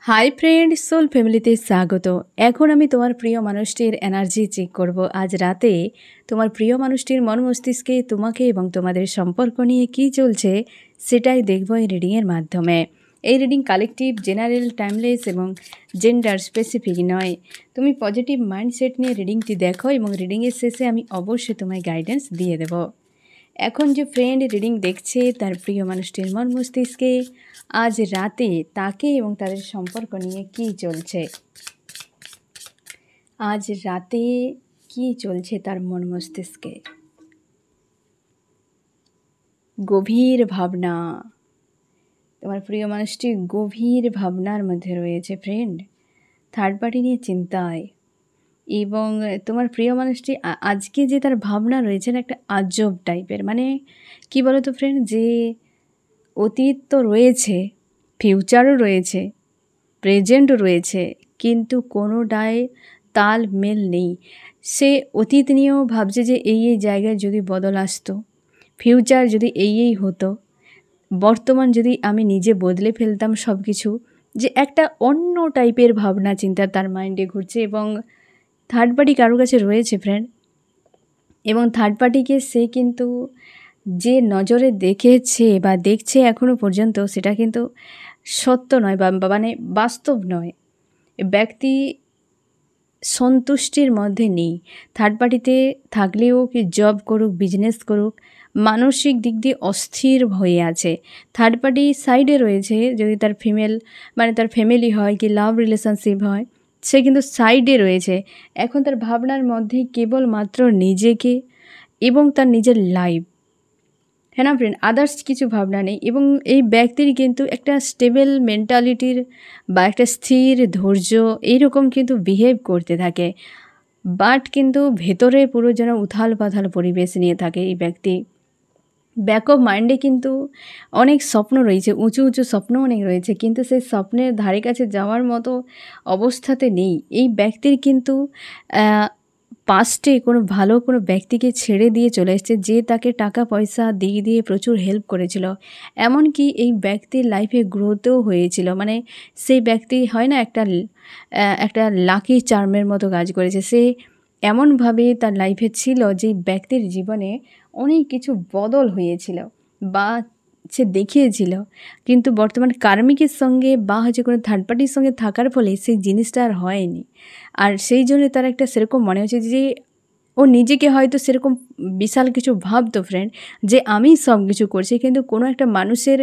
Hi friend, soul ফ্যামিলিতে স্বাগত। এখন আমি তোমার প্রিয় মানুষটির এনার্জি চেক করব। আজ রাতে তোমার প্রিয় মানুষটির মন মস্তিষ্কে তোমাকে এবং তোমাদের সম্পর্ক নিয়ে কী চলছে সেটাই দেখব এই রিডিংয়ের মাধ্যমে। এই রিডিং কালেকটিভ, জেনারেল, টাইমলেস এবং জেন্ডার স্পেসিফিক নয়। তুমি পজিটিভ মাইন্ডসেট নিয়ে রিডিংটি দেখো এবং রিডিংয়ের শেষে আমি অবশ্যই তোমায় গাইডেন্স দিয়ে দেব। এখন যে ফ্রেন্ড রিডিং দেখছে তার প্রিয় মানুষটির মন মস্তিষ্কে আজ রাতে তাকে এবং তাদের সম্পর্ক নিয়ে কী চলছে, আজ রাতে কী চলছে তার মন মস্তিষ্কে। গভীর ভাবনা, তোমার প্রিয় মানুষটি গভীর ভাবনার মধ্যে রয়েছে ফ্রেন্ড। থার্ড পার্টি নিয়ে চিন্তায়, এবং তোমার প্রিয় মানুষটি আজকে যে তার ভাবনা রয়েছে না, একটা আজব টাইপের। মানে কি বলো তো ফ্রেন্ড, যে অতীত তো রয়েছে, ফিউচারও রয়েছে, প্রেজেন্টও রয়েছে, কিন্তু কোনোটাই তাল মেল নেই। সে অতীত নিয়েও ভাবছে যে এই জায়গায় যদি বদল আসতো, ফিউচার যদি এই হতো, বর্তমান যদি আমি নিজে বদলে ফেলতাম সব কিছু, যে একটা অন্য টাইপের ভাবনা চিন্তা তার মাইন্ডে ঘুরছে। এবং থার্ড পার্টি কারোর কাছে রয়েছে ফ্রেন্ড, এবং থার্ড পার্টিকে সে কিন্তু যে নজরে দেখেছে বা দেখছে এখনও পর্যন্ত, সেটা কিন্তু সত্য নয় বা মানে বাস্তব নয়। ব্যক্তি সন্তুষ্টির মধ্যে নেই। থার্ড পার্টিতে থাকলেও কি জব করুক, বিজনেস করুক, মানসিক দিক দিয়ে অস্থির হয়ে আছে। থার্ড পার্টি সাইডে রয়েছে, যদি তার ফিমেল মানে তার ফ্যামিলি হয় কি লাভ রিলেশনশিপ হয়, সে কিন্তু সাইডে রয়েছে। এখন তার ভাবনার মধ্যে কেবলমাত্র নিজেকে এবং তার নিজের লাইফ, হ্যাঁ না ফ্রেন্ড, আদার্স কিছু ভাবনা নেই। এবং এই ব্যক্তির কিন্তু একটা স্টেবল মেন্টালিটির বা একটা স্থির ধৈর্য এইরকম কিন্তু বিহেভ করতে থাকে, বাট কিন্তু ভেতরে পুরো যেন উথাল পাথাল পরিবেশ নিয়ে থাকে এই ব্যক্তি। ব্যাক অফ মাইন্ডে কিন্তু অনেক স্বপ্ন রয়েছে, উঁচু উঁচু স্বপ্ন অনেক রয়েছে, কিন্তু সেই স্বপ্নের ধারে কাছে যাওয়ার মতো অবস্থাতে নেই এই ব্যক্তির। কিন্তু পাস্টে কোনো ভালো কোনো ব্যক্তিকে ছেড়ে দিয়ে চলে এসেছে, যে তাকে টাকা পয়সা দিয়ে প্রচুর হেল্প করেছিল। এমনকি এই ব্যক্তির লাইফে গ্রোথও হয়েছিল। মানে সেই ব্যক্তি হয় না, একটা লাকি চার্মের মতো কাজ করেছে। সে এমনভাবে তার লাইফে ছিল যে ব্যক্তির জীবনে অনেক কিছু বদল হয়েছিল বা সে দেখিয়েছিল, কিন্তু বর্তমান কার্মিকের সঙ্গে বা হচ্ছে কোনো থার্ড পার্টির সঙ্গে থাকার ফলে সেই জিনিসটা আর হয়নি। আর সেই জন্য তার একটা সেরকম মনে হচ্ছে যে ও নিজেকে হয়তো সেরকম বিশাল কিছু ভাবতো ফ্রেন্ড, যে আমি সব কিছু করছি, কিন্তু কোনো একটা মানুষের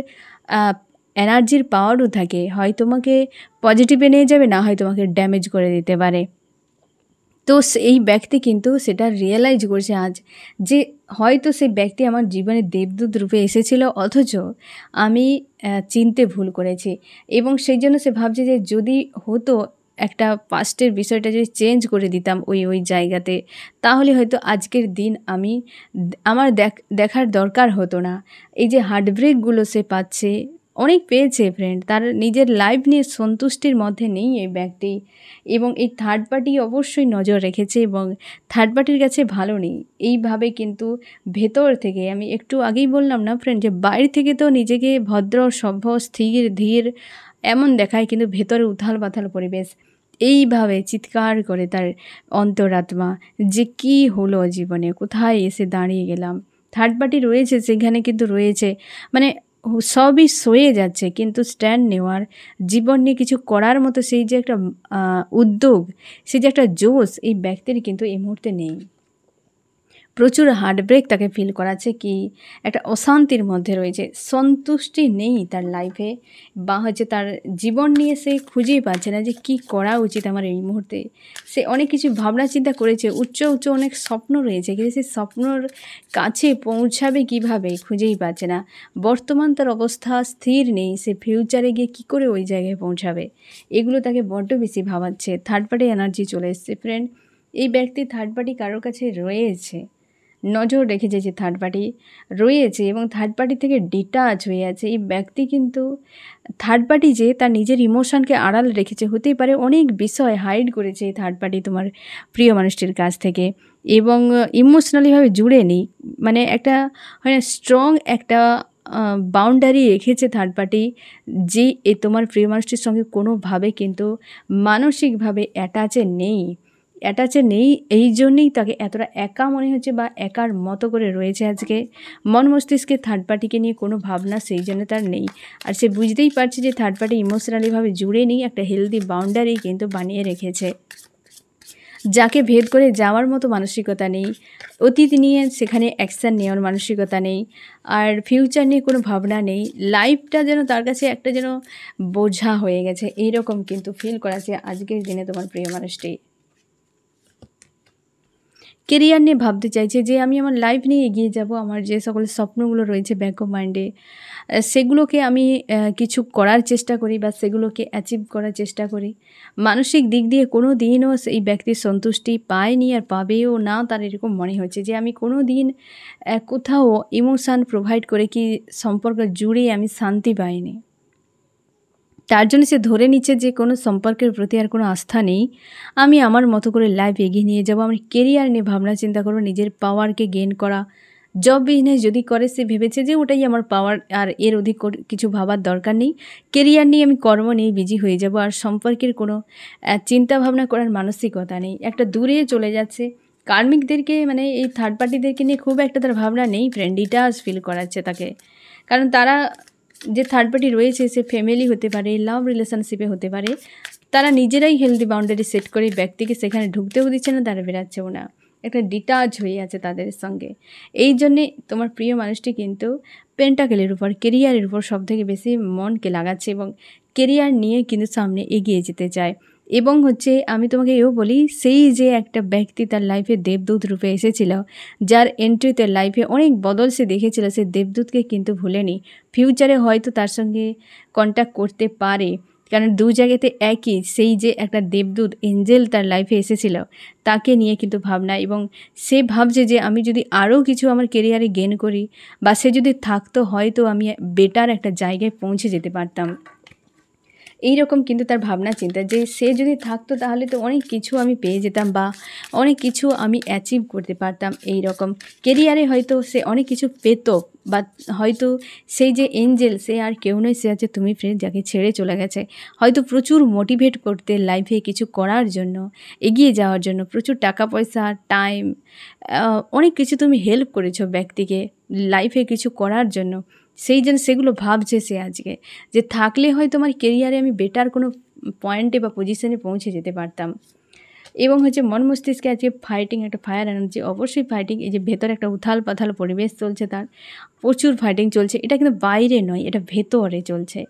এনার্জির পাওয়ারও থাকে, হয় তোমাকে পজিটিভে নিয়ে যাবে, না হয় তোমাকে ড্যামেজ করে দিতে পারে। তো এই ব্যক্তি কিন্তু সেটা রিয়েলাইজ করছে আজ, যে হয়তো সেই ব্যক্তি আমার জীবনে দেবদূত রূপে এসেছিল, অথচ আমি চিনতে ভুল করেছি। এবং সেই জন্য সে ভাবছে যে যদি হতো একটা পাস্টের বিষয়টা যদি চেঞ্জ করে দিতাম ওই জায়গাতে, তাহলে হয়তো আজকের দিন আমার দেখার দরকার হতো না। এই যে হার্টব্রেকগুলো সে পাচ্ছে, অনেক পেয়েছে ফ্রেন্ড, তার নিজের লাইফ নিয়ে সন্তুষ্টির মধ্যে নেই এই ব্যক্তি। এবং এই থার্ড পার্টি অবশ্যই নজর রেখেছে এবং থার্ড পার্টির কাছে ভালো নেই। এইভাবে কিন্তু ভেতর থেকে, আমি একটু আগেই বললাম না ফ্রেন্ড, যে বাইরে থেকে তো নিজেকে ভদ্র, সভ্য, স্থির, ধীর এমন দেখায়, কিন্তু ভেতরে উথাল পাথাল পরিবেশ। এইভাবে চিৎকার করে তার অন্তরাত্মা, যে কি হলো জীবনে, কোথায় এসে দাঁড়িয়ে গেলাম। থার্ড পার্টি রয়েছে সেখানে, কিন্তু রয়েছে মানে সবই সয়ে যাচ্ছে, কিন্তু স্ট্যান্ড নেওয়ার, জীবন নিয়ে কিছু করার মতো সেই যে একটা উদ্যোগ, সেই যে একটা জোশ এই ব্যক্তির কিন্তু এই মুহূর্তে নেই। প্রচুর হার্টব্রেক তাকে ফিল করাচ্ছে, কি একটা অশান্তির মধ্যে রয়েছে, সন্তুষ্টি নেই তার লাইফে, বা হচ্ছে তার জীবন নিয়ে সে খুঁজেই পাচ্ছে না যে কি করা উচিত আমার এই মুহূর্তে। সে অনেক কিছু ভাবনা চিন্তা করেছে, উচ্চ অনেক স্বপ্ন রয়েছে, কিন্তু সেই স্বপ্নর কাছে পৌঁছাবে কিভাবে খুঁজেই পাচ্ছে না। বর্তমান তার অবস্থা স্থির নেই, সে ফিউচারে গিয়ে কী করে ওই জায়গায় পৌঁছাবে, এগুলো তাকে বড্ড বেশি ভাবাচ্ছে। থার্ড পার্টি এনার্জি চলে এসছে ফ্রেন্ড। এই ব্যক্তি থার্ড পার্টি কারোর কাছে রয়েছে, নজর রেখেছে যে থার্ড পার্টি রয়েছে, এবং থার্ড পার্টি থেকে ডিটাচ হয়ে আছে এই ব্যক্তি। কিন্তু থার্ড পার্টি যে তার নিজের ইমোশনকে আড়াল রেখেছে, হতেই পারে অনেক বিষয় হাইড করেছে এই থার্ড পার্টি তোমার প্রিয় মানুষটির কাছ থেকে, এবং ইমোশনালিভাবে জুড়ে নেই। মানে একটা হয় না, স্ট্রং একটা বাউন্ডারি রেখেছে থার্ড পার্টি, যে তোমার প্রিয় মানুষটির সঙ্গে কোনোভাবে কিন্তু মানসিকভাবে অ্যাটাচে নেই, এই জন্যেই তাকে এতটা একা মনে হচ্ছে বা একার মতো করে রয়েছে আজকে। মন মস্তিষ্কে থার্ড পার্টিকে নিয়ে কোনো ভাবনা সেই জন্য তার নেই। আর সে বুঝতেই পারছে যে থার্ড পার্টি ইমোশনালিভাবে জুড়ে নেই, একটা হেলদি বাউন্ডারি কিন্তু বানিয়ে রেখেছে। যাকে ভেদ করে যাওয়ার মতো মানসিকতা নেই, অতীত নিয়ে সেখানে অ্যাকশান নেওয়ার মানসিকতা নেই, আর ফিউচার নিয়ে কোনো ভাবনা নেই। লাইফটা যেন তার কাছে একটা যেন বোঝা হয়ে গেছে, এইরকম কিন্তু ফিল করাচ্ছে আজকের দিনে তোমার প্রিয় মানুষটি। কেরিয়ার নিয়ে ভাবতে চাইছে যে আমি আমার লাইফ নিয়ে এগিয়ে যাব, আমার যে সকল স্বপ্নগুলো রয়েছে ব্যাক অফ মাইন্ডে সেগুলোকে আমি কিছু করার চেষ্টা করি বা সেগুলোকে অ্যাচিভ করার চেষ্টা করি। মানসিক দিক দিয়ে কোনো দিনও সেই ব্যক্তির সন্তুষ্টি পায়নি আর পাবেও না, তার এরকম মনে হচ্ছে যে আমি কোনো দিন কোথাও ইমোশান প্রোভাইড করে কি সম্পর্ক জুড়ে আমি শান্তি পাইনি। তার জন্য সে ধরে নিচ্ছে যে কোনো সম্পর্কের প্রতি আর কোনো আস্থা নেই, আমি আমার মতো করে লাইফ এগিয়ে নিয়ে যাবো, আমি কেরিয়ার নিয়ে ভাবনা চিন্তা করবো, নিজের পাওয়ারকে গেইন করা। জব বিজনেস যদি করে সে ভেবেছে যে ওটাই আমার পাওয়ার, আর এর অধিক কিছু ভাবার দরকার নেই, কেরিয়ার নিয়ে আমি কর্ম নিয়ে বিজি হয়ে যাব, আর সম্পর্কের কোনো চিন্তা ভাবনা করার মানসিকতা নেই, একটা দূরে চলে যাচ্ছে। কার্মিকদেরকে মানে এই থার্ড পার্টিদেরকে নিয়ে খুব একটা তার ভাবনা নেই ফ্রেন্ড, ডিটাচ ফিল করাচ্ছে তাকে। কারণ তারা যে থার্ড পার্টি রয়েছে সে ফ্যামিলি হতে পারে, লাভ রিলেশনশিপে হতে পারে, তারা নিজেরাই হেলদি বাউন্ডারি সেট করে ব্যক্তিকে সেখানে ঢুকতেও দিচ্ছে না, তারা বেরাচ্ছেও না, একটা ডিটাচ হয়ে আছে তাদের সঙ্গে। এই জন্যে তোমার প্রিয় মানুষটি কিন্তু পেন্টাকেলের উপর, কেরিয়ারের উপর সবথেকে বেশি মনকে লাগাচ্ছে এবং কেরিয়ার নিয়ে কিন্তু সামনে এগিয়ে যেতে চায়। এবং আমি তোমাকে এও বলি, সেই যে একটা ব্যক্তি তার লাইফে দেবদূত রূপে এসেছিল, যার এন্ট্রিতে লাইফে অনেক বদল সে দেখেছিল, সে দেবদূতকে কিন্তু ভুলেনি। ফিউচারে হয়তো তার সঙ্গে কন্ট্যাক্ট করতে পারে, কারণ দু জায়গাতে একই, সেই যে একটা দেবদূত এঞ্জেল তার লাইফে এসেছিল তাকে নিয়ে কিন্তু ভাবনা, এবং সে ভাবছে যে আমি যদি আরও কিছু আমার কেরিয়ারে গেইন করি বা সে যদি থাকতো হয়তো আমি বেটার একটা জায়গায় পৌঁছে যেতে পারতাম। এইরকম কিন্তু তার ভাবনা চিন্তা, যে সে যদি থাকতো তাহলে তো অনেক কিছু আমি পেয়ে যেতাম বা অনেক কিছু আমি অ্যাচিভ করতে পারতাম। এই রকম কেরিয়ারে হয়তো সে অনেক কিছু পেত, বা হয়তো সেই যে এঞ্জেল সে আর কেউ নয়, সে আছে তুমি ফ্রেন্ড, যাকে ছেড়ে চলে গেছে। হয়তো প্রচুর মোটিভেট করতে লাইফে কিছু করার জন্য, এগিয়ে যাওয়ার জন্য, প্রচুর টাকা পয়সা, টাইম, অনেক কিছু তুমি হেল্প করেছো ব্যক্তিকে লাইফে কিছু করার জন্য, সেই জন্য সেগুলো ভাবছে সে আজকে, যে থাকলে হয় তোমার কেরিয়ারে আমি বেটার কোনো পয়েন্টে বা পজিশনে পৌঁছে যেতে পারতাম। এবং মন মস্তিষ্কে আজকে ফাইটিং, একটা ফায়ার এনার্জি, অবশ্যই ফাইটিং। এই যে ভেতরে একটা উথাল পাথাল পরিবেশ চলছে, তার প্রচুর ফাইটিং চলছে, এটা কিন্তু বাইরে নয়, এটা ভেতরে চলছে,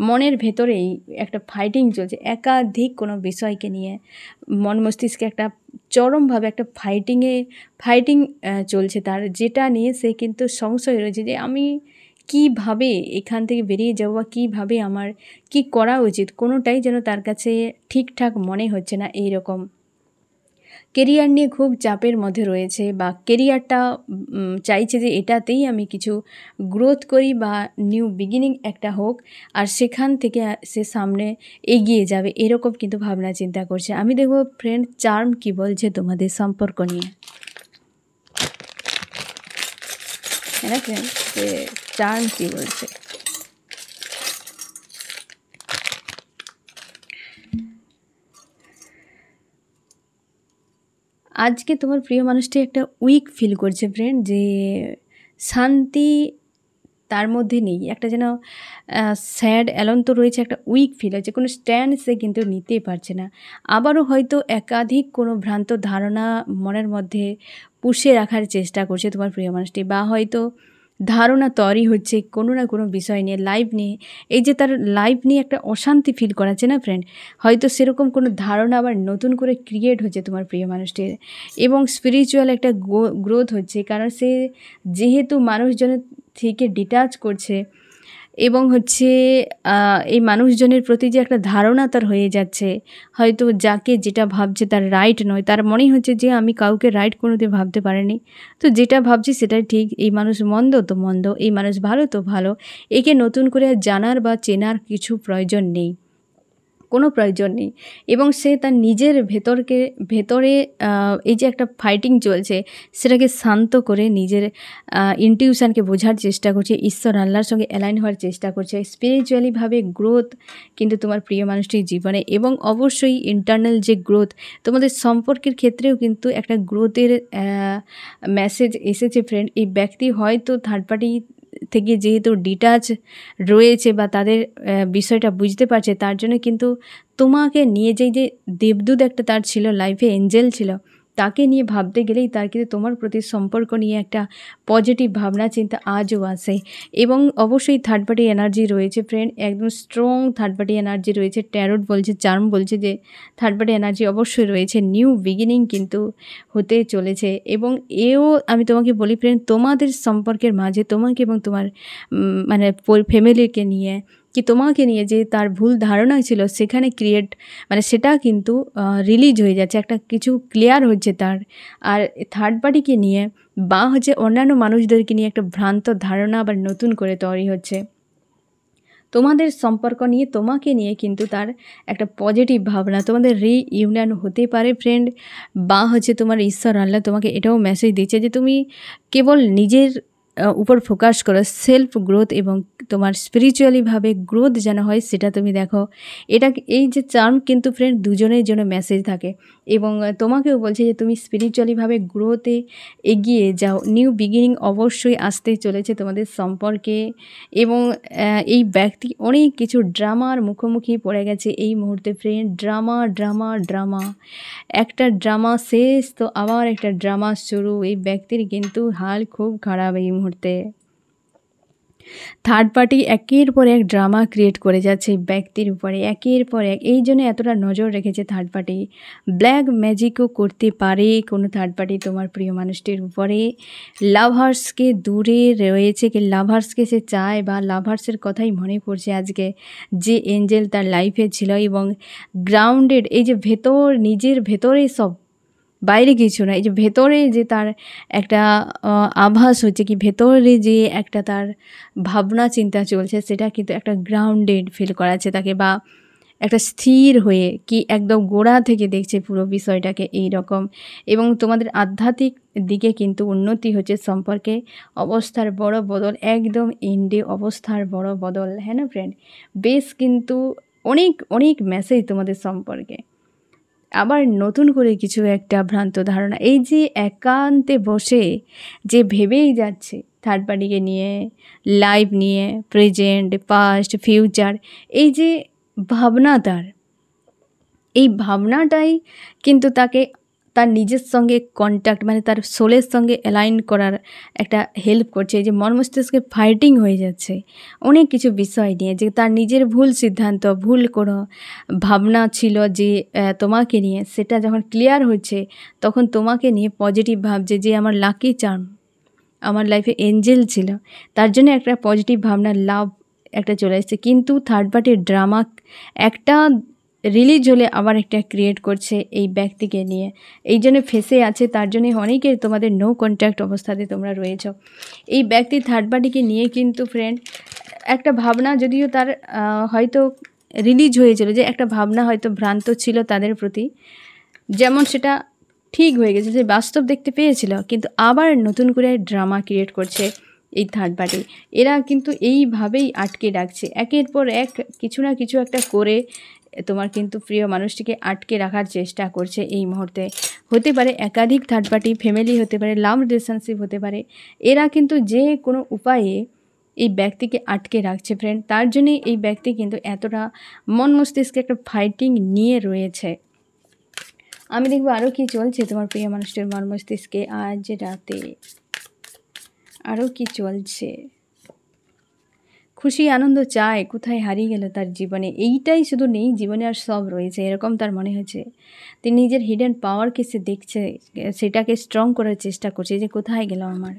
মনের ভেতরেই একটা ফাইটিং চলছে, একাধিক কোনো বিষয়কে নিয়ে মন মস্তিষ্কে একটা চরমভাবে একটা ফাইটিং চলছে তার, যেটা নিয়ে সে কিন্তু সংশয় রয়েছে যে আমি কীভাবে এখান থেকে বেরিয়ে যাবো বা কীভাবে আমার কি করা উচিত, কোনোটাই যেন তার কাছে ঠিকঠাক মনে হচ্ছে না। এই রকম কেরিয়ার নিয়ে খুব চাপের মধ্যে রয়েছে, বা কেরিয়ারটা চাইছে যে এটাতেই আমি কিছু গ্রোথ করি বা নিউ বিগিনিং একটা হোক, আর সেখান থেকে সে সামনে এগিয়ে যাবে, এরকম কিন্তু ভাবনা চিন্তা করছে। আমি দেখবো ফ্রেন্ড চার্ম কি বলছে তোমাদের সম্পর্ক নিয়ে, হ্যাঁ না ফ্রেন্ড, সে চার্ম কি বলছে। আজকে তোমার প্রিয় মানুষটি একটা উইক ফিল করছে ফ্রেন্ড, যে শান্তি তার মধ্যে নেই, একটা যেন স্যাড অ্যালন তো রয়েছে, একটা উইক ফিল হচ্ছে, কোনো স্ট্যান্ড সে কিন্তু নিতে পারছে না। আবারও হয়তো একাধিক কোনো ভ্রান্ত ধারণা মনের মধ্যে পুষে রাখার চেষ্টা করছে তোমার প্রিয় মানুষটি, বা হয়তো ধারণা তৈরি হচ্ছে কোনো না কোনো বিষয় নিয়ে, লাইফ নিয়ে। এই যে তার লাইফ নিয়ে একটা অশান্তি ফিল করাচ্ছে না ফ্রেন্ড, হয়তো সেরকম কোনো ধারণা আবার নতুন করে ক্রিয়েট হচ্ছে তোমার প্রিয় মানুষটির, এবং স্পিরিচুয়াল একটা গ্রোথ হচ্ছে, কারণ সে যেহেতু মানুষজনের থেকে ডিটাচ করছে, এবং এই মানুষজনের প্রতি যে একটা ধারণা তার হয়ে যাচ্ছে, হয়তো যাকে যেটা ভাবছে তার রাইট নয়, তার মনেই হচ্ছে যে আমি কাউকে রাইট কোনোদিন ভাবতে পারিনি, তো যেটা ভাবছি সেটাই ঠিক, এই মানুষ মন্দ তো মন্দ, এই মানুষ ভালো তো ভালো, একে নতুন করে জানার বা চেনার কিছু প্রয়োজন নেই। কোনো প্রয়োজন নেই। এবং সে তার নিজের ভেতরে এই যে একটা ফাইটিং চলছে, সেটাকে শান্ত করে নিজের ইনটিউশনকে বোঝার চেষ্টা করছে, ঈশ্বর আল্লাহর সঙ্গে অ্যালাইন হওয়ার চেষ্টা করছে। স্পিরিচুয়ালিভাবে গ্রোথ কিন্তু তোমার প্রিয় মানুষটির জীবনে, এবং অবশ্যই ইন্টারনাল যে গ্রোথ, তোমাদের সম্পর্কের ক্ষেত্রেও কিন্তু একটা গ্রোথের মেসেজ এসেছে ফ্রেন্ড। এই ব্যক্তি হয়তো থার্ড পার্টি থেকে যেহেতু ডিটাচ রয়েছে বা তাদের বিষয়টা বুঝতে পারছে, তার জন্য কিন্তু তোমাকে নিয়ে যে দেবদূত একটা তার ছিল, লাইফে এঞ্জেল ছিল, তাকে নিয়ে ভাবতে গেলেই তার কিন্তু তোমার প্রতি সম্পর্ক নিয়ে একটা পজিটিভ ভাবনা চিন্তা আজও আসে। এবং অবশ্যই থার্ড পার্টি এনার্জি রয়েছে ফ্রেন্ড, একদম স্ট্রং থার্ড পার্টি এনার্জি রয়েছে। ট্যারোট বলছে, চার্ম বলছে যে থার্ড পার্টি এনার্জি অবশ্যই রয়েছে। নিউ বিগিনিং কিন্তু হতে চলেছে। এবং এও আমি তোমাকে বলি ফ্রেন্ড, তোমাদের সম্পর্কের মাঝে তোমাকে এবং তোমার মানে ফ্যামিলিকে নিয়ে কি তোমাকে নিয়ে যে তার ভুল ধারণা ছিল, সেখানে সেটা কিন্তু রিলিজ হয়ে যাচ্ছে, একটা কিছু ক্লিয়ার হচ্ছে তার। আর থার্ড পার্টিকে নিয়ে বা হচ্ছে অন্যান্য মানুষদেরকে নিয়ে একটা ভ্রান্ত ধারণা আবার নতুন করে তৈরি হচ্ছে। তোমাদের সম্পর্ক নিয়ে, তোমাকে নিয়ে কিন্তু তার একটা পজিটিভ ভাবনা, তোমাদের রিইউনিয়ন হতে পারে ফ্রেন্ড। বা হচ্ছে তোমার ঈশ্বর আল্লাহ তোমাকে এটাও মেসেজ দিচ্ছে যে তুমি কেবল নিজের উপর ফোকাস করো, সেলফ গ্রোথ এবং তোমার স্পিরিচুয়ালিভাবে গ্রোথ যেন হয় সেটা তুমি দেখো। এই যে চার্ম কিন্তু ফ্রেন্ড দুজনের জন্য মেসেজ থাকে। এবং তোমাকেও বলছে যে তুমি স্পিরিচুয়ালিভাবে গ্রোথে এগিয়ে যাও। নিউ বিগিনিং অবশ্যই আসতে চলেছে তোমাদের সম্পর্কে। এবং এই ব্যক্তি অনেক কিছু ড্রামার মুখোমুখি পড়ে গেছে এই মুহূর্তে ফ্রেন্ড। ড্রামা, একটা ড্রামা শেষ তো আবার একটা ড্রামা শুরু। এই ব্যক্তির কিন্তু হাল খুব খারাপ এই মুহূর্তে। থার্ড পার্টি একের পর এক ড্রামা ক্রিয়েট করে যাচ্ছে এই ব্যক্তির উপরে, একের পর এক। এই জন্য এতটা নজর রেখেছে থার্ড পার্টি। ব্ল্যাক ম্যাজিকও করতে পারে কোনো থার্ড পার্টি তোমার প্রিয় মানুষটির উপরে। লাভার্সকে দূরে রয়েছে, কি লাভার্সকে সে চায় বা লাভার্সের কথাই মনে পড়ছে আজকে, যে এঞ্জেল তার লাইফে ছিল। এবং গ্রাউন্ডেড, এই যে নিজের ভেতরে সব, বাইরে কিছু না, এই যে ভেতরে যে তার একটা আভাস হচ্ছে, কি ভেতরে যে একটা তার ভাবনা চিন্তা চলছে, সেটা কিন্তু একটা গ্রাউন্ডেড ফিল করাচ্ছে তাকে, বা একটা স্থির হয়ে কি একদম গোড়া থেকে দেখছে পুরো বিষয়টাকে এই রকম। এবং তোমাদের আধ্যাত্মিক দিকে কিন্তু উন্নতি হচ্ছে, সম্পর্কে অবস্থার বড় বদল, একদম এন্ডে অবস্থার বড় বদল। হ্যাঁ না ফ্রেন্ড, বেশ কিন্তু অনেক মেসেজ তোমাদের সম্পর্কে। আবার নতুন করে কিছু একটা ভ্রান্ত ধারণা, এই যে একান্তে বসে যে ভেবেই যাচ্ছে থার্ড পার্টিকে নিয়ে, লাইফ নিয়ে, প্রেজেন্ট, পাস্ট, ফিউচার, এই যে ভাবনা তার, এই ভাবনাটাই কিন্তু তাকে তার নিজের সঙ্গে কন্ট্যাক্ট, তার সোলের সঙ্গে অ্যালাইন করার একটা হেল্প করছে। এই যে মন মস্তিষ্কে ফাইটিং হয়ে যাচ্ছে অনেক কিছু বিষয় নিয়ে, যে তার নিজের ভুল সিদ্ধান্ত, ভুল কোনো ভাবনা ছিল যে তোমাকে নিয়ে, সেটা যখন ক্লিয়ার হচ্ছে, তখন তোমাকে নিয়ে পজিটিভ ভাবছে যে আমার লাকি চার্ম, আমার লাইফে এঞ্জেল ছিল, তার জন্য একটা পজিটিভ ভাবনা, লাভ একটা চলে এসেছে। কিন্তু থার্ড পার্টির ড্রামা একটা রিলিজ হলে আবার একটা ক্রিয়েট করছে এই ব্যক্তিকে নিয়ে, এই জন্য ফেসে আছে। তার জন্যে অনেকের তোমাদের নো কন্ট্যাক্ট অবস্থাতে তোমরা রয়েছ। এই ব্যক্তি থার্ড পার্টিকে নিয়ে কিন্তু ফ্রেন্ড একটা ভাবনা, যদিও তার হয়তো রিলিজ হয়েছিল, যে একটা ভাবনা হয়তো ভ্রান্ত ছিল তাদের প্রতি, যেমন সেটা ঠিক হয়ে গেছে, যে বাস্তব দেখতে পেয়েছিল, কিন্তু আবার নতুন করে ড্রামা ক্রিয়েট করছে এই থার্ড পার্টি। এরা কিন্তু এইভাবেই আটকে রাখছে, একের পর এক কিছু না কিছু একটা করে তোমার কিন্তু প্রিয় মানুষটিকে আটকে রাখার চেষ্টা করছে এই মুহূর্তে। হতে পারে একাধিক থার্ড পার্টি, ফ্যামিলি হতে পারে, লাভ রিলেশনশিপ হতে পারে। এরা কিন্তু যে কোনো উপায়ে এই ব্যক্তিকে আটকে রাখছে ফ্রেন্ড। তার জন্যই এই ব্যক্তি কিন্তু এতটা মন মস্তিষ্কে একটা ফাইটিং নিয়ে রয়েছে। আমি দেখবো আরও কি চলছে তোমার প্রিয় মানুষটির মন মস্তিষ্কে আজ রাতে, আরও কি চলছে। খুশি আনন্দ চায়, কোথায় হারিয়ে গেল তার জীবনে, এইটাই শুধু নেই জীবনে, আর সব রয়েছে এরকম তার মনে হয়েছে। তিনি নিজের হিডেন পাওয়ারকে সে দেখছে, সেটাকে স্ট্রং করার চেষ্টা করছে, যে কোথায় গেল আমার।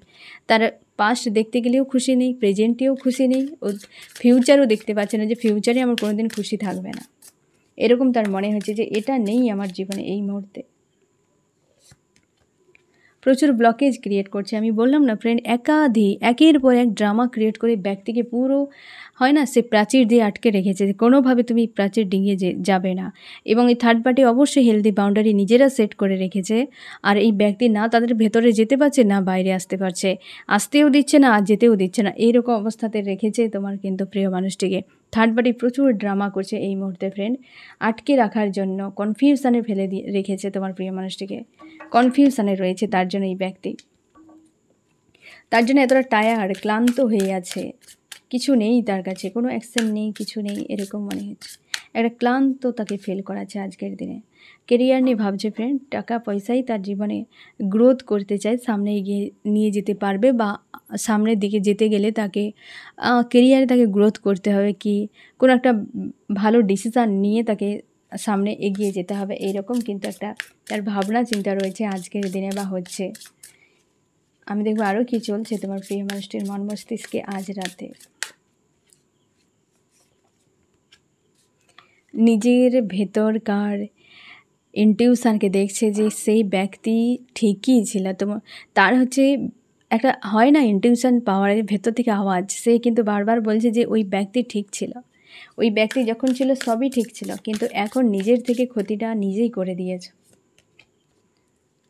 তার পাস্ট দেখতে গেলেও খুশি নেই, প্রেজেন্টেও খুশি নেই, ও ফিউচারও দেখতে পাচ্ছে না, যে ফিউচারে আমার কোনোদিন খুশি থাকবে না, এরকম তার মনে হচ্ছে, যে এটা নেই আমার জীবনে এই মুহূর্তে। প্রচুর ব্লকেজ ক্রিয়েট করছে। আমি বললাম না ফ্রেন্ড, একের পর এক ড্রামা ক্রিয়েট করে ব্যক্তিকে পুরো হয় না, সে প্রাচীর দিয়ে আটকে রেখেছে, কোনোভাবে তুমি প্রাচীর ডিঙিয়ে যাবে না। এবং এই থার্ড পার্টি অবশ্যই হেলদি বাউন্ডারি নিজেরা সেট করে রেখেছে। আর এই ব্যক্তি না তাদের ভেতরে যেতে পারছে, না বাইরে আসতে পারছে, আসতেও দিচ্ছে না আর যেতেও দিচ্ছে না, এইরকম অবস্থাতে রেখেছে তোমার কিন্তু প্রিয় মানুষটিকে। থার্ড পার্টি প্রচুর ড্রামা করছে এই মুহূর্তে ফ্রেন্ড, আটকে রাখার জন্য কনফিউশনে ফেলে দিয়ে রেখেছে তোমার প্রিয় মানুষটিকে, কনফিউশনে রয়েছে তার জন্য এই ব্যক্তি, তার জন্য এতটা টায়ার্ড, ক্লান্ত হয়ে আছে, কিছু নেই তার কাছে, কোনো অ্যাকশন নেই, কিছু নেই, এরকম মনে হচ্ছে। একটা ক্লান্ত তাকে ফিল করাচ্ছে আজকের দিনে। কেরিয়ার নিয়ে ভাবছে ফ্রেন্ড, টাকা পয়সাই তার জীবনে গ্রোথ করতে চায়, সামনে এগিয়ে নিয়ে যেতে পারবে, বা সামনের দিকে যেতে গেলে তাকে কেরিয়ারে তাকে গ্রোথ করতে হবে, কি কোনো একটা ভালো ডিসিশান নিয়ে তাকে সামনে এগিয়ে যেতে হবে, এইরকম কিন্তু একটা তার ভাবনা চিন্তা রয়েছে আজকের দিনে বা হচ্ছে। আমি দেখবো আরও কী চলছে তোমার প্রিয় মানুষটির মন মস্তিষ্কে আজ রাতে। নিজের ভেতরকার ইনটিউশনকে দেখছে যে সেই ব্যক্তি ঠিকই ছিল, তোমার তার হচ্ছে একটা হয় না ইনটিউশন পাওয়ারের ভেতর থেকে আওয়াজ, সে কিন্তু বারবার বলছে যে ওই ব্যক্তি ঠিক ছিল, ওই ব্যক্তি যখন ছিল সবই ঠিক ছিল, কিন্তু এখন নিজের থেকে ক্ষতিটা নিজেই করে দিয়েছে।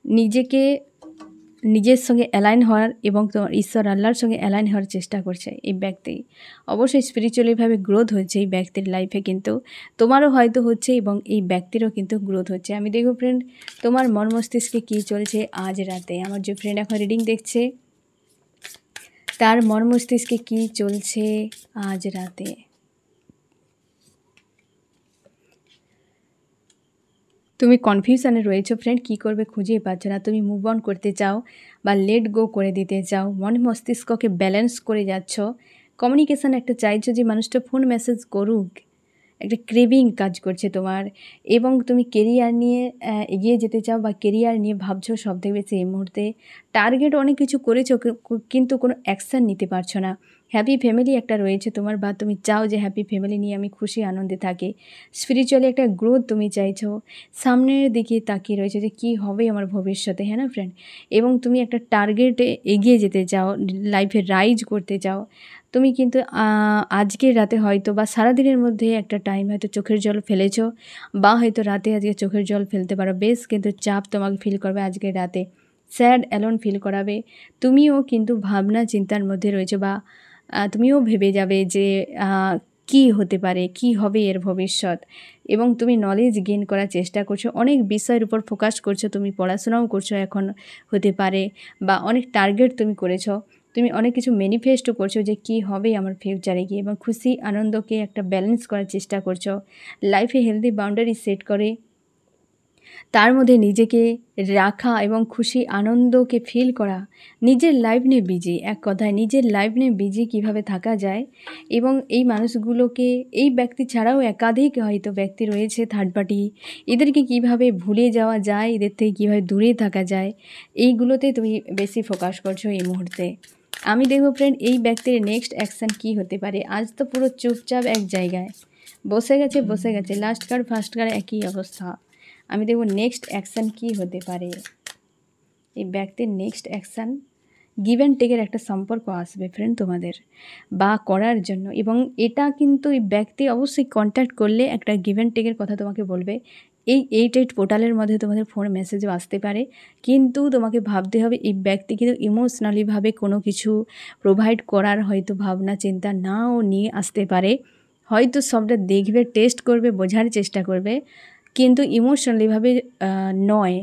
নিজেকে নিজের সঙ্গে অ্যালাইন হওয়ার এবং তোমার ঈশ্বর আল্লাহর সঙ্গে অ্যালাইন হওয়ার চেষ্টা করছে এই ব্যক্তি। অবশ্যই স্পিরিচুয়ালিভাবে গ্রোথ হচ্ছে এই ব্যক্তির লাইফে, কিন্তু তোমারও হয়তো হচ্ছে এবং এই ব্যক্তিরও কিন্তু গ্রোথ হচ্ছে। আমি দেখব ফ্রেন্ড তোমার মন মস্তিষ্কে কী চলছে আজ রাতে। আমার যে ফ্রেন্ড এখন রিডিং দেখছে তার মন মস্তিষ্কে কী চলছে আজ রাতে। তুমি কনফিউশনে রয়েছো ফ্রেন্ড, কী করবে খুঁজেই পাচ্ছ না। তুমি মুভ অন করতে চাও বা লেট গো করে দিতে চাও, মন মস্তিষ্ককে ব্যালেন্স করে যাচ্ছ, কমিউনিকেশান একটা চাইছো যে মানুষটা ফোন মেসেজ করুক, একটা ক্রেভিং কাজ করছে তোমার, এবং তুমি কেরিয়ার নিয়ে এগিয়ে যেতে চাও বা কেরিয়ার নিয়ে ভাবছো সব থেকে বেশি এই মুহূর্তে। টার্গেট অনেক কিছু করেছো কিন্তু কোনো অ্যাকশান নিতে পারছো না। হ্যাপি ফ্যামিলি একটা রয়েছে তোমার, বা তুমি চাও যে হ্যাপি ফ্যামিলি নিয়ে আমি খুশি আনন্দে থাকি। স্পিরিচুয়ালি একটা গ্রোথ তুমি চাইছো, সামনের দিকে তাকিয়ে রয়েছে যে কী হবে আমার ভবিষ্যতে, হ্যাঁ না ফ্রেন্ড। এবং তুমি একটা টার্গেটে এগিয়ে যেতে চাও, লাইফে রাইজ করতে চাও। তুমি কিন্তু আজকের রাতে হয়তো বা সারাদিনের মধ্যে একটা টাইম হয়তো চোখের জল ফেলেছো, বা হয়তো রাতে আজকে চোখের জল ফেলতে পারো। বেশ কিন্তু চাপ তোমাকে ফিল করবে আজকের রাতে, স্যাড অ্যালোন ফিল করাবে। তুমিও কিন্তু ভাবনা চিন্তার মধ্যে রয়েছো, বা তুমিও ভেবে যাবে যে কী হতে পারে, কী হবে এর ভবিষ্যৎ। এবং তুমি নলেজ গেইন করার চেষ্টা করছো, অনেক বিষয়ের উপর ফোকাস করছো, তুমি পড়াশোনাও করছো এখন হতে পারে, বা অনেক টার্গেট তুমি করেছো, তুমি অনেক কিছু ম্যানিফেস্টও করছো যে কী হবে আমার ফিউচারে গিয়ে, এবং খুশি আনন্দকে একটা ব্যালেন্স করার চেষ্টা করছো। লাইফে হেলদি বাউন্ডারি সেট করে তার মধ্যে নিজেকে রাখা এবং খুশি আনন্দকে ফিল করা, নিজের লাইফ নিয়ে বিজি, এক কথায় নিজের লাইফ নিয়ে বিজি কীভাবে থাকা যায়। এবং এই মানুষগুলোকে, এই ব্যক্তি ছাড়াও একাধিক হয়তো ব্যক্তি রয়েছে থার্ড পার্টি, এদেরকে কিভাবে ভুলে যাওয়া যায়, এদের থেকে কীভাবে দূরে থাকা যায়, এইগুলোতে তুমি বেশি ফোকাস করছো এই মুহূর্তে। আমি দেখবো ফ্রেন্ড এই ব্যক্তির নেক্সট অ্যাকশান কী হতে পারে। আজ তো পুরো চুপচাপ এক জায়গায় বসে গেছে, লাস্ট কার্ড ফার্স্ট কার্ড একই অবস্থা। আমি দেখব নেক্সট অ্যাকশান কী হতে পারে। এই ব্যক্তির নেক্সট অ্যাকশান, গিভ অ্যান্ড টেকের একটা সম্পর্ক আসবে ফ্রেন্ড তোমাদের বা করার জন্য, এবং এটা কিন্তু এই ব্যক্তি অবশ্যই কন্ট্যাক্ট করলে একটা গিভ অ্যান্ড টেকের কথা তোমাকে বলবে। এই 8 পোর্টালের মধ্যে তোমাদের ফোন মেসেজও আসতে পারে, কিন্তু তোমাকে ভাবতে হবে এই ব্যক্তি কিন্তু ইমোশনালিভাবে কোনো কিছু প্রোভাইড করার হয়তো ভাবনা চিন্তা নাও নিয়ে আসতে পারে। হয়তো সবটা দেখবে, টেস্ট করবে, বোঝার চেষ্টা করবে, কিন্তু ইমোশনালিভাবে নয়।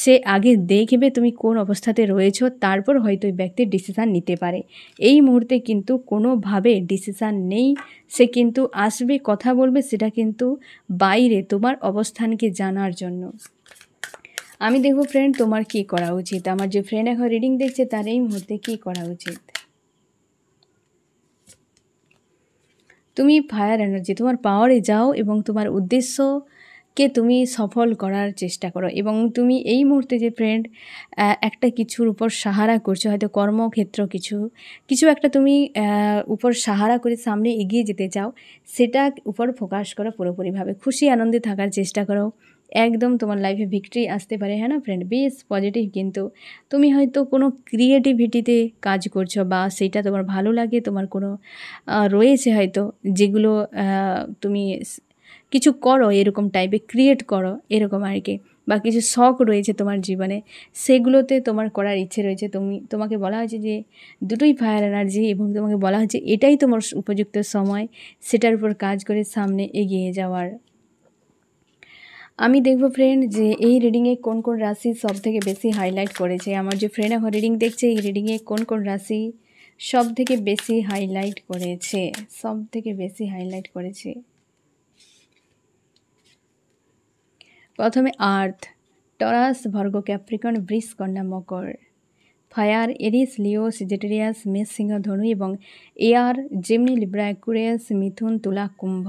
সে আগে দেখবে তুমি কোন অবস্থাতে রয়েছো, তারপর হয়তো ওই ব্যক্তির ডিসিশান নিতে পারে। এই মুহূর্তে কিন্তু কোনোভাবে ডিসিশান নেই। সে কিন্তু আসবে, কথা বলবে, সেটা কিন্তু বাইরে তোমার অবস্থানকে জানার জন্য। আমি দেখব ফ্রেন্ড তোমার কী করা উচিত। আমার যে ফ্রেন্ড এখন রিডিং দেখছে তার এই মুহূর্তে কী করা উচিত। তুমি ফায়ার এনার্জি, তোমার পাওয়ারে যাও এবং তোমার উদ্দেশ্য কে তুমি সফল করার চেষ্টা করো এবং তুমি এই মুহূর্তে যে ফ্রেন্ড একটা কিছুর উপর সাহারা করছো, হয়তো কর্মক্ষেত্র কিছু একটা তুমি উপর সাহারা করে সামনে এগিয়ে যেতে চাও, সেটা উপর ফোকাস করো পুরোপুরিভাবে, খুশি আনন্দে থাকার চেষ্টা করো। একদম তোমার লাইফে ভিক্টরি আসতে পারে, হ্যাঁ না ফ্রেন্ড, বেশ পজিটিভ। কিন্তু তুমি হয়তো কোনো ক্রিয়েটিভিটিতে কাজ করছো বা সেইটা তোমার ভালো লাগে, তোমার কোনো রয়েছে হয়তো যেগুলো তুমি কিছু করো এরকম টাইপের, ক্রিয়েট করো এরকম আর কি, বা কিছু শখ রয়েছে তোমার জীবনে, সেগুলোতে তোমার করার ইচ্ছে রয়েছে। তোমাকে বলা হয়েছে যে দুটোই ফায়ার এনার্জি, এবং তোমাকে বলা হয়েছে এটাই তোমার উপযুক্ত সময় সেটার উপর কাজ করে সামনে এগিয়ে যাওয়ার। আমি দেখব ফ্রেন্ড যে এই রিডিংয়ে কোন কোন রাশি সব থেকে বেশি হাইলাইট করেছে। আমার যে ফ্রেন্ড এখন রিডিং দেখছে, এই রিডিংয়ে কোন কোন রাশি সব থেকে বেশি হাইলাইট করেছে, সব থেকে বেশি হাইলাইট করেছে। প্রথমে আর্থ, টরাস, ভার্গ, ক্যাপ্রিকর্ন, বৃষ, কন্যা, মকর। ফায়ার, এরিস, লিও, সেজিটেরিয়াস, মেষ, সিংহ, ধনু এবং এয়ার, জেমিনি, লিব্রা, অ্যাকুয়ারিয়াস, মিথুন, তুলা, কুম্ভ।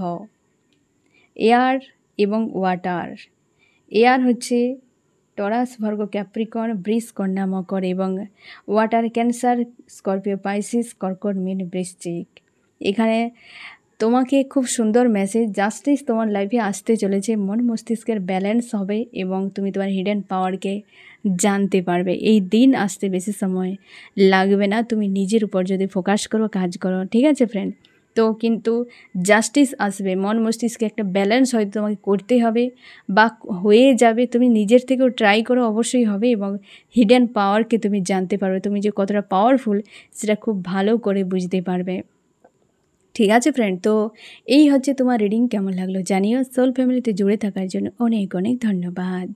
এয়ার এবং ওয়াটার। এয়ার হচ্ছে টরাস, ভার্গ, ক্যাপ্রিকর্ন, বৃষ, কন্যা, মকর এবং ওয়াটার ক্যান্সার, স্করপিও, পাইসিস, কর্কট, মীন, বৃশ্চিক। এখানে তোমাকে খুব সুন্দর মেসেজ, জাস্টিস তোমার লাইফে আসতে চলেছে, মন মস্তিষ্কের ব্যালেন্স হবে এবং তুমি তোমার হিডেন পাওয়ারকে জানতে পারবে। এই দিন আসতে বেশি সময় লাগবে না, তুমি নিজের উপর যদি ফোকাস করো, কাজ করো, ঠিক আছে ফ্রেন্ড, তো কিন্তু জাস্টিস আসবে। মন মস্তিষ্কে একটা ব্যালেন্স হয়তো তোমাকে করতে হবে বা হয়ে যাবে, তুমি নিজের থেকেও ট্রাই করো, অবশ্যই হবে এবং হিডেন পাওয়ারকে তুমি জানতে পারবে, তুমি যে কতটা পাওয়ারফুল সেটা খুব ভালো করে বুঝতে পারবে। ঠিক আছে ফ্রেন্ড, তো এই হচ্ছে তোমার রিডিং। কেমন লাগলো জানিও। সোল ফ্যামিলিতে জুড়ে থাকার জন্য অনেক অনেক ধন্যবাদ।